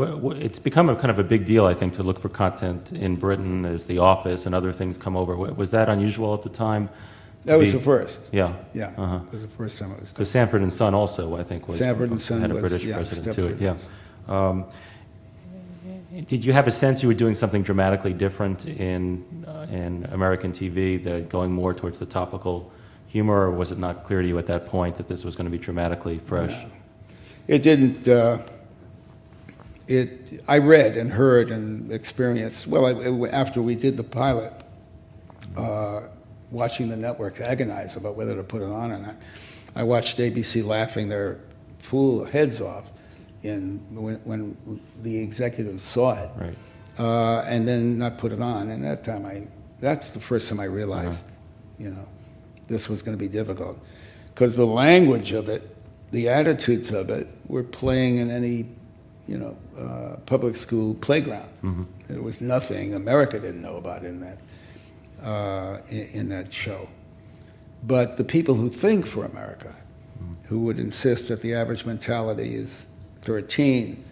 It's become a kind of a big deal, I think, to look for content in Britain as The Office and other things come over. Was that unusual at the time? That was the first. Yeah. Yeah. Uh-huh. It was the first time it was done. Because Sanford and Son also, I think, Sanford and Son had a was, British yeah, president Stepford. to it. Yeah. Did you have a sense you were doing something dramatically different in American TV, going more towards the topical humor, or was it not clear to you at that point that this was going to be dramatically fresh? No. It didn't. I read and heard and experienced. Well, after we did the pilot, watching the networks agonize about whether to put it on or not, I watched ABC laughing their fool heads off when the executives saw it, right. And then not put it on. And that's the first time I realized, this was going to be difficult, because the language of it, the attitudes of it, were playing in any, public school playground. Mm-hmm. There was nothing America didn't know about in that show. But the people who think for America, who would insist that the average mentality is 13,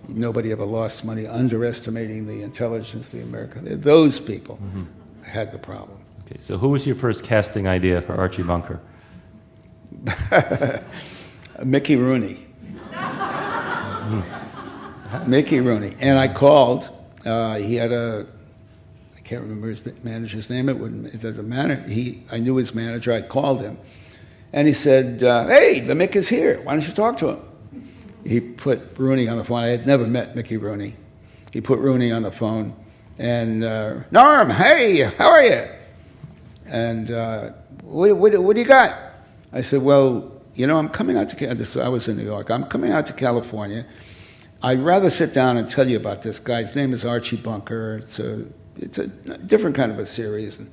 nobody ever lost money, underestimating the intelligence of the American, those people had the problem. Okay, so who was your first casting idea for Archie Bunker? Mickey Rooney. Mickey Rooney. And I called. He had I can't remember his manager's name. It doesn't matter. I knew his manager. I called him. And he said, hey, the Mick is here. Why don't you talk to him? He put Rooney on the phone. I had never met Mickey Rooney. He put Rooney on the phone. And, Norm, hey, how are you? And what do you got? I said, well, I'm coming out to I was in New York. I'm coming out to California. I'd rather sit down and tell you about this guy. His name is Archie Bunker. It's a different kind of a series. And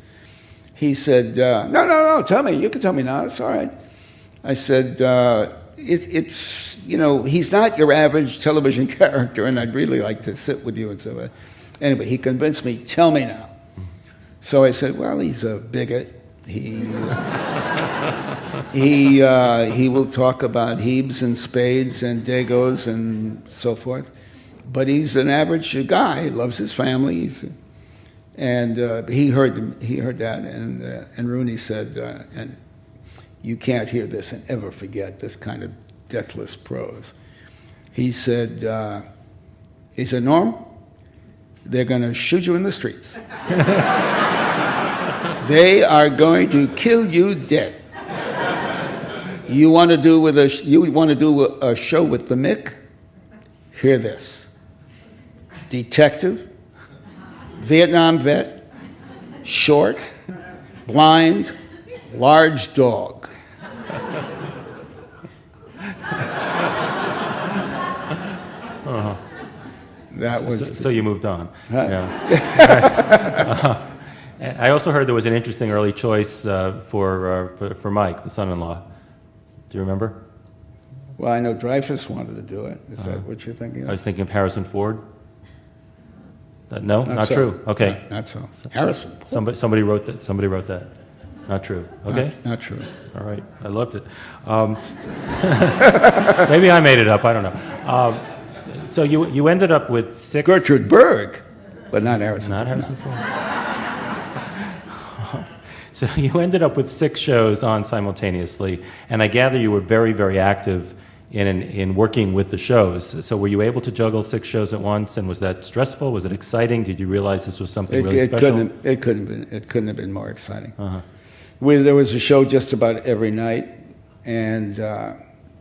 he said, no, tell me. You can tell me now. It's all right. I said, it's he's not your average television character, and I'd really like to sit with you and so. Anyway, he convinced me. Tell me now. So I said, well, he's a bigot. He will talk about Hebes and Spades and Dagos and so forth, but he's an average guy. He loves his family. And he heard that, and Rooney said, and you can't hear this and ever forget this kind of deathless prose. He said, Norm, they're going to shoot you in the streets. They are going to kill you dead. You want to do a show with the Mick? Hear this: detective, Vietnam vet, short, blind, large dog. Uh-huh. That was so you moved on. Huh? Yeah. I also heard there was an interesting early choice for Mike, the son-in-law. Do you remember? Well, I know Dreyfus wanted to do it. Is that what you're thinking of? I was thinking of Harrison Ford. No, not so. true. Okay, not so. Harrison. Somebody wrote that. Somebody wrote that. Not true. Okay. Not true. All right. I loved it. Maybe I made it up. I don't know. So you ended up with 6. Gertrude Berg, but not Harrison. Not Harrison Ford. So you ended up with 6 shows on simultaneously, and I gather you were very, very active in working with the shows. So were you able to juggle 6 shows at once, and was that stressful? Was it exciting? Did you realize this was something really special? It couldn't have been more exciting. Uh-huh. There was a show just about every night, and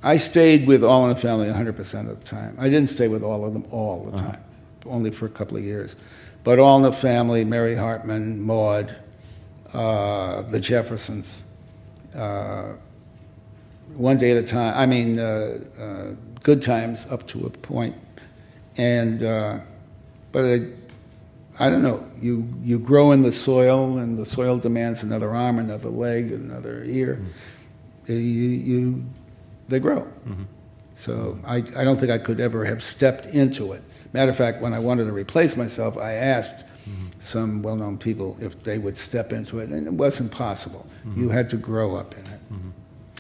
I stayed with All in the Family 100% of the time. I didn't stay with all of them all the time, only for a couple of years. But All in the Family, Mary Hartman, Maude, the Jeffersons, one day at a time. I mean, Good Times up to a point. And but I don't know. You grow in the soil, and the soil demands another arm, another leg, another ear. They grow. Mm-hmm. So I don't think I could ever have stepped into it. Matter of fact, when I wanted to replace myself, I asked some well-known people if they would step into it, and it wasn't possible. You had to grow up in it.